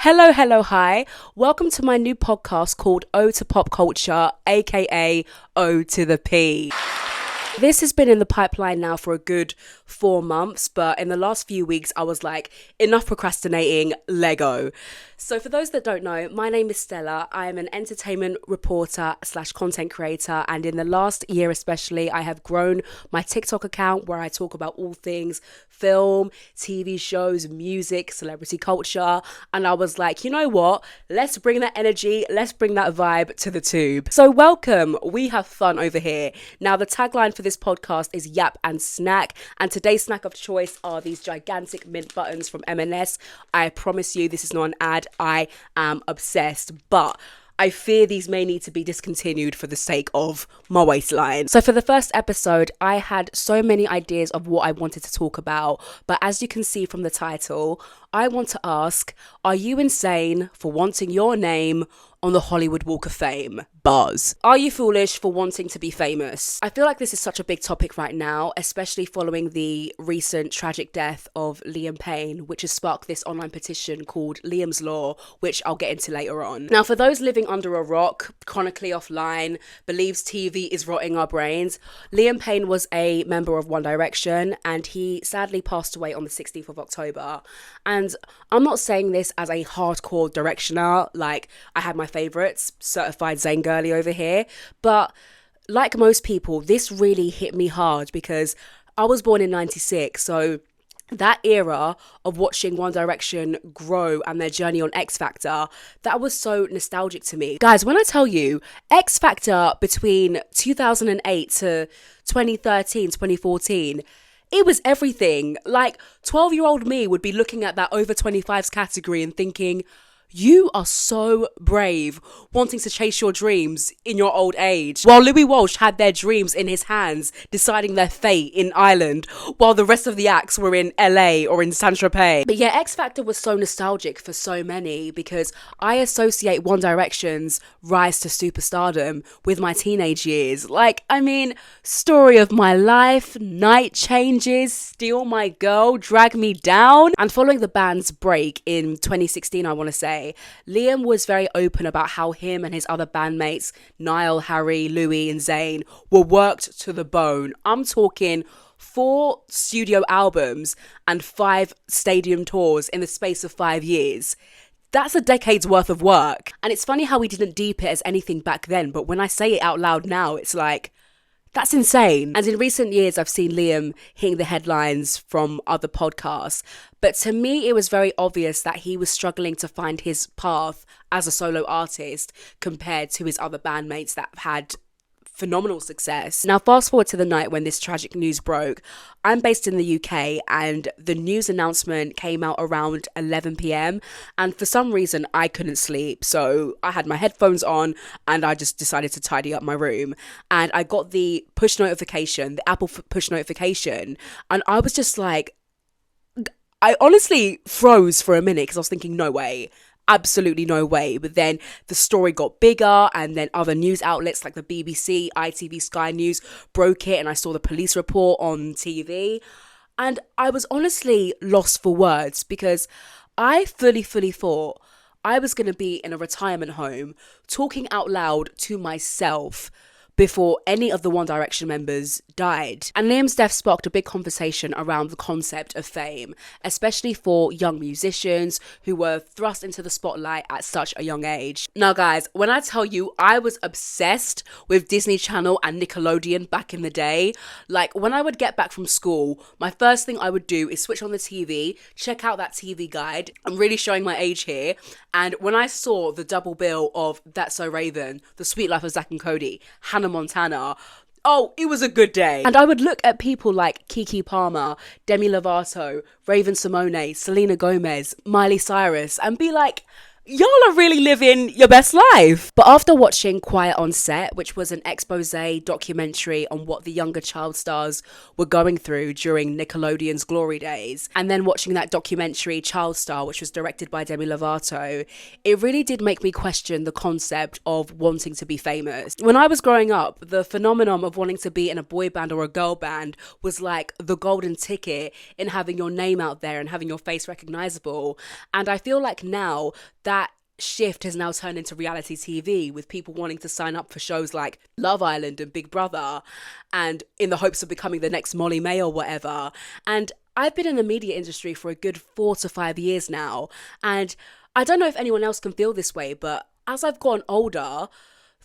Hello, hello, hi. Welcome to my new podcast called O to Pop Culture, aka O to the P. This has been in the pipeline now for a good 4 months, but in the last few weeks, I was like, enough procrastinating, Lego. So for those that don't know, my name is Stella. I am an entertainment reporter / content creator, and in the last year especially, I have grown my TikTok account where I talk about all things film, TV shows, music, celebrity culture, and I was like, you know what? Let's bring that energy, let's bring that vibe to the tube. So welcome, we have fun over here. Now the tagline for this podcast is Yap and Snack, and today's snack of choice are these gigantic mint buttons from M&S. I promise you this is not an ad, I am obsessed, but I fear these may need to be discontinued for the sake of my waistline. So for the first episode, I had so many ideas of what I wanted to talk about, but as you can see from the title, I want to ask, are you insane for wanting your name on the Hollywood Walk of Fame? Buzz. Are you foolish for wanting to be famous? I feel like this is such a big topic right now, especially following the recent tragic death of Liam Payne, which has sparked this online petition called Liam's Law, which I'll get into later on. Now, for those living under a rock, chronically offline, believes TV is rotting our brains, Liam Payne was a member of One Direction, and he sadly passed away on the 16th of October. And I'm not saying this as a hardcore Directioner, like I had my favourites, certified Zayn girly over here, but like most people, this really hit me hard because I was born in 96, so that era of watching One Direction grow and their journey on X Factor, that was so nostalgic to me. Guys, when I tell you, X Factor between 2008 to 2013, 2014, it was everything. Like, 12-year-old me would be looking at that over 25s category and thinking, you are so brave, wanting to chase your dreams in your old age. While Louis Walsh had their dreams in his hands, deciding their fate in Ireland, while the rest of the acts were in LA or in Saint-Tropez. But yeah, X Factor was so nostalgic for so many because I associate One Direction's rise to superstardom with my teenage years. Like, I mean, story of my life, night changes, steal my girl, drag me down. And following the band's break in 2016, I want to say, Liam was very open about how him and his other bandmates, Niall, Harry, Louis and Zayn, were worked to the bone. I'm talking 4 studio albums and 5 stadium tours in the space of 5 years. That's a decade's worth of work. And it's funny how we didn't deep it as anything back then, but when I say it out loud now, it's like, that's insane. And in recent years, I've seen Liam hitting the headlines from other podcasts. But to me, it was very obvious that he was struggling to find his path as a solo artist compared to his other bandmates that had phenomenal success. Now, fast forward to the night when this tragic news broke. I'm based in the UK and the news announcement came out around 11 p.m. and for some reason I couldn't sleep, so I had my headphones on and I just decided to tidy up my room, and I got the push notification, the Apple push notification, and I was just like, I honestly froze for a minute because I was thinking, no way. Absolutely no way. But then the story got bigger and then other news outlets like the BBC, ITV, Sky News broke it, and I saw the police report on TV. And I was honestly lost for words because I fully thought I was going to be in a retirement home talking out loud to myself before any of the One Direction members died. And Liam's death sparked a big conversation around the concept of fame, especially for young musicians who were thrust into the spotlight at such a young age. Now guys, when I tell you I was obsessed with Disney Channel and Nickelodeon back in the day, like when I would get back from school, my first thing I would do is switch on the TV, check out that TV guide. I'm really showing my age here. And when I saw the double bill of That's So Raven, The Sweet Life of Zack and Cody, Hannah Montana, oh, it was a good day. And I would look at people like Keke Palmer, Demi Lovato, Raven Simone, Selena Gomez, Miley Cyrus, and be like, y'all are really living your best life. But after watching Quiet on Set, which was an expose documentary on what the younger child stars were going through during Nickelodeon's glory days, and then watching that documentary Child Star, which was directed by Demi Lovato, it really did make me question the concept of wanting to be famous. When I was growing up, the phenomenon of wanting to be in a boy band or a girl band was like the golden ticket in having your name out there and having your face recognizable. And I feel like now that shift has now turned into reality TV, with people wanting to sign up for shows like Love Island and Big Brother, and in the hopes of becoming the next Molly May or whatever. And I've been in the media industry for a good 4 to 5 years now, and I don't know if anyone else can feel this way, but as I've gotten older,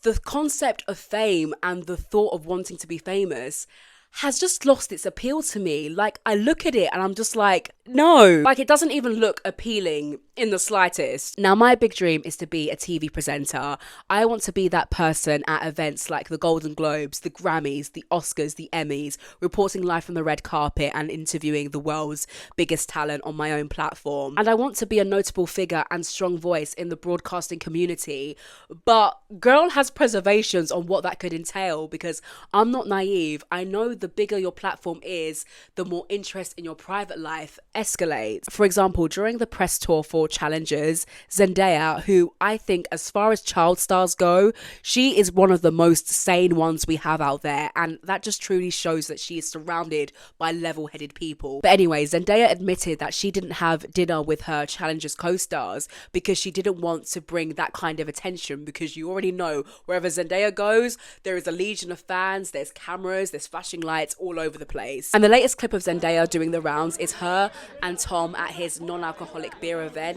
the concept of fame and the thought of wanting to be famous has just lost its appeal to me. Like, I look at it and I'm just like, no. Like, it doesn't even look appealing in the slightest. Now, my big dream is to be a TV presenter. I want to be that person at events like the Golden Globes, the Grammys, the Oscars, the Emmys, reporting live from the red carpet and interviewing the world's biggest talent on my own platform. And I want to be a notable figure and strong voice in the broadcasting community. But girl has reservations on what that could entail, because I'm not naive. I know the bigger your platform is, the more interest in your private life escalates. For example, during the press tour for Challengers, Zendaya, who I think, as far as child stars go, she is one of the most sane ones we have out there, and that just truly shows that she is surrounded by level-headed people. But anyway, Zendaya admitted that she didn't have dinner with her Challengers co-stars because she didn't want to bring that kind of attention, because you already know wherever Zendaya goes, there is a legion of fans, there's cameras, there's flashing lights all over the place. And the latest clip of Zendaya doing the rounds is her and Tom at his non-alcoholic beer event,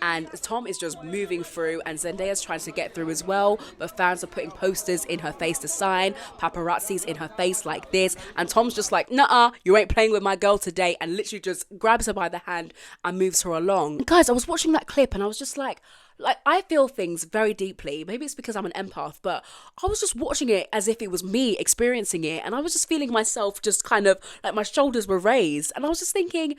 and Tom is just moving through and Zendaya's trying to get through as well, but fans are putting posters in her face to sign, paparazzis in her face like this, and Tom's just like, nah, you ain't playing with my girl today, and literally just grabs her by the hand and moves her along. And guys, I was watching that clip and I was just like I feel things very deeply. Maybe it's because I'm an empath, but I was just watching it as if it was me experiencing it, and I was just feeling myself just kind of like my shoulders were raised, and I was just thinking,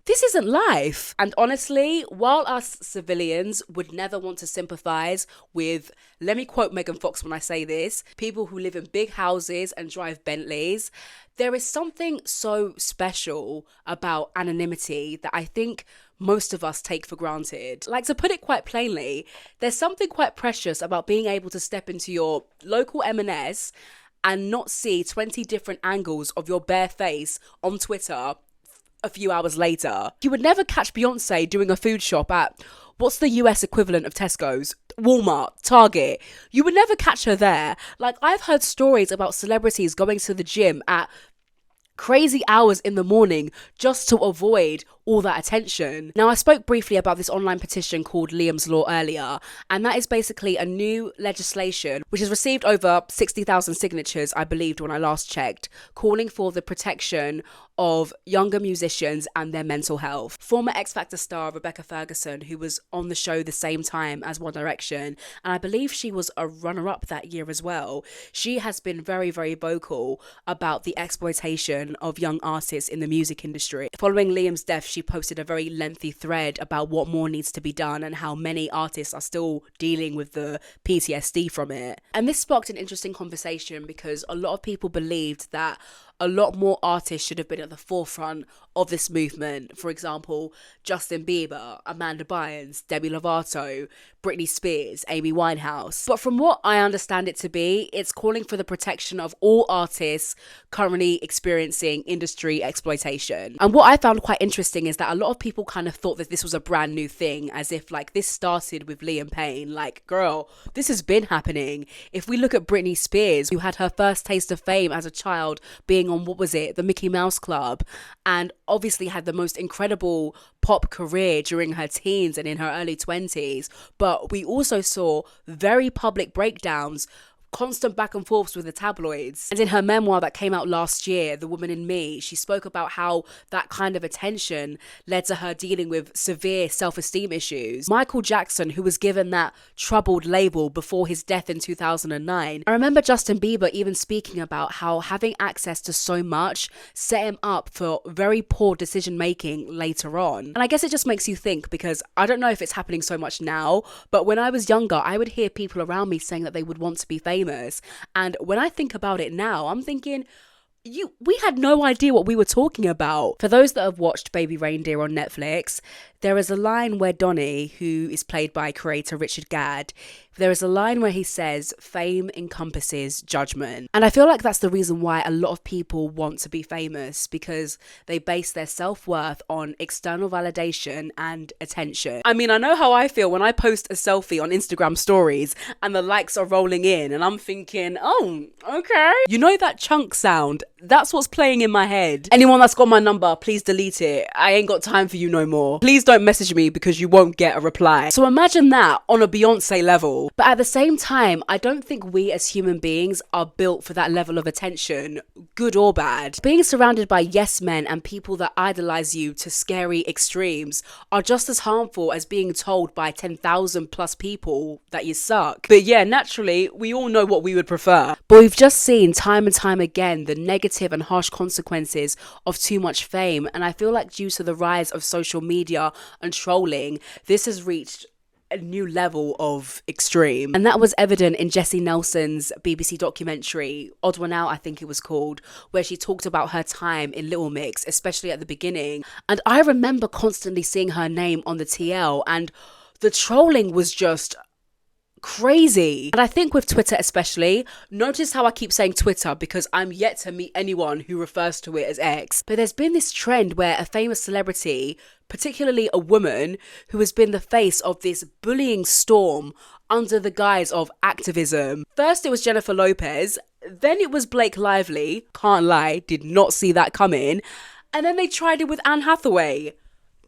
this isn't life. And honestly, while us civilians would never want to sympathise with, let me quote Megan Fox when I say this, people who live in big houses and drive Bentleys, there is something so special about anonymity that I think most of us take for granted. Like, to put it quite plainly, there's something quite precious about being able to step into your local M&S and not see 20 different angles of your bare face on Twitter a few hours later. You would never catch Beyonce doing a food shop at, what's the US equivalent of Tesco's? Walmart, Target. You would never catch her there. Like, I've heard stories about celebrities going to the gym at crazy hours in the morning just to avoid all that attention. Now, I spoke briefly about this online petition called Liam's Law earlier, and that is basically a new legislation which has received over 60,000 signatures, I believed when I last checked, calling for the protection of younger musicians and their mental health. Former X Factor star Rebecca Ferguson, who was on the show the same time as One Direction, and I believe she was a runner-up that year as well, she has been very, very vocal about the exploitation of young artists in the music industry. Following Liam's death, she posted a very lengthy thread about what more needs to be done and how many artists are still dealing with the PTSD from it. And this sparked an interesting conversation because a lot of people believed that a lot more artists should have been at the forefront of this movement. For example, Justin Bieber, Amanda Bynes, Demi Lovato, Britney Spears, Amy Winehouse. But from what I understand it to be, it's calling for the protection of all artists currently experiencing industry exploitation. And what I found quite interesting is that a lot of people kind of thought that this was a brand new thing, as if like this started with Liam Payne. Like, girl, this has been happening. If we look at Britney Spears, who had her first taste of fame as a child being on, what was it, the Mickey Mouse Club, and obviously had the most incredible pop career during her teens and in her early 20s. But we also saw very public breakdowns constant back and forths with the tabloids. And in her memoir that came out last year, The Woman in Me, she spoke about how that kind of attention led to her dealing with severe self-esteem issues. Michael Jackson, who was given that troubled label before his death in 2009. I remember Justin Bieber even speaking about how having access to so much set him up for very poor decision making later on. And I guess it just makes you think, because I don't know if it's happening so much now, but when I was younger, I would hear people around me saying that they would want to be famous. And when I think about it now, I'm thinking, we had no idea what we were talking about. For those that have watched Baby Reindeer on Netflix, there is a line where Donnie, who is played by creator Richard Gadd, there is a line where he says, fame encompasses judgment. And I feel like that's the reason why a lot of people want to be famous, because they base their self-worth on external validation and attention. I mean, I know how I feel when I post a selfie on Instagram stories and the likes are rolling in and I'm thinking, oh, okay. You know that chunk sound? That's what's playing in my head. Anyone that's got my number, please delete it. I ain't got time for you no more. Please don't message me because you won't get a reply. So imagine that on a Beyonce level. But at the same time, I don't think we as human beings are built for that level of attention, good or bad. Being surrounded by yes men and people that idolize you to scary extremes are just as harmful as being told by 10,000 plus people that you suck. But yeah, naturally, we all know what we would prefer. But we've just seen time and time again the negative and harsh consequences of too much fame. And I feel like due to the rise of social media and trolling, this has reached a new level of extreme. And that was evident in Jessie Nelson's BBC documentary, Odd One Out I think it was called, where she talked about her time in Little Mix, especially at the beginning. And I remember constantly seeing her name on the TL, and the trolling was just crazy. And I think with Twitter especially, notice how I keep saying Twitter because I'm yet to meet anyone who refers to it as X. But there's been this trend where a famous celebrity, particularly a woman, who has been the face of this bullying storm under the guise of activism. First it was Jennifer Lopez, then it was Blake Lively, can't lie, did not see that coming, and then they tried it with Anne Hathaway.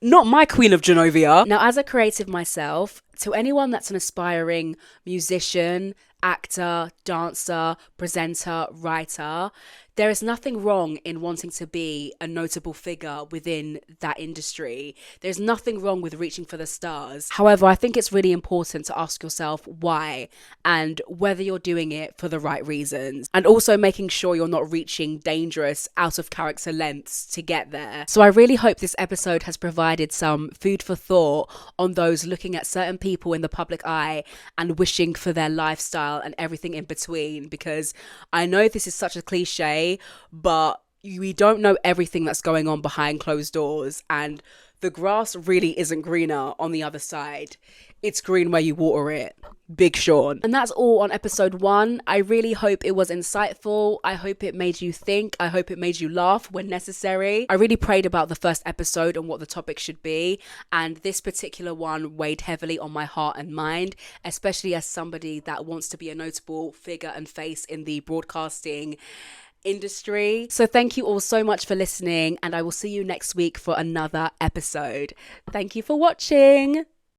Not my Queen of Genovia. Now, as a creative myself, to anyone that's an aspiring musician, actor, dancer, presenter, writer, there is nothing wrong in wanting to be a notable figure within that industry. There's nothing wrong with reaching for the stars. However, I think it's really important to ask yourself why and whether you're doing it for the right reasons. And also making sure you're not reaching dangerous, out of character lengths to get there. So I really hope this episode has provided some food for thought on those looking at certain people in the public eye and wishing for their lifestyle and everything in between, because I know this is such a cliche, but we don't know everything that's going on behind closed doors, and the grass really isn't greener on the other side. It's green where you water it. Big Sean. And that's all on episode 1. I really hope it was insightful. I hope it made you think. I hope it made you laugh when necessary. I really prayed about the first episode and what the topic should be, and this particular one weighed heavily on my heart and mind, especially as somebody that wants to be a notable figure and face in the broadcasting industry. So thank you all so much for listening, and I will see you next week for another episode. Thank you for watching.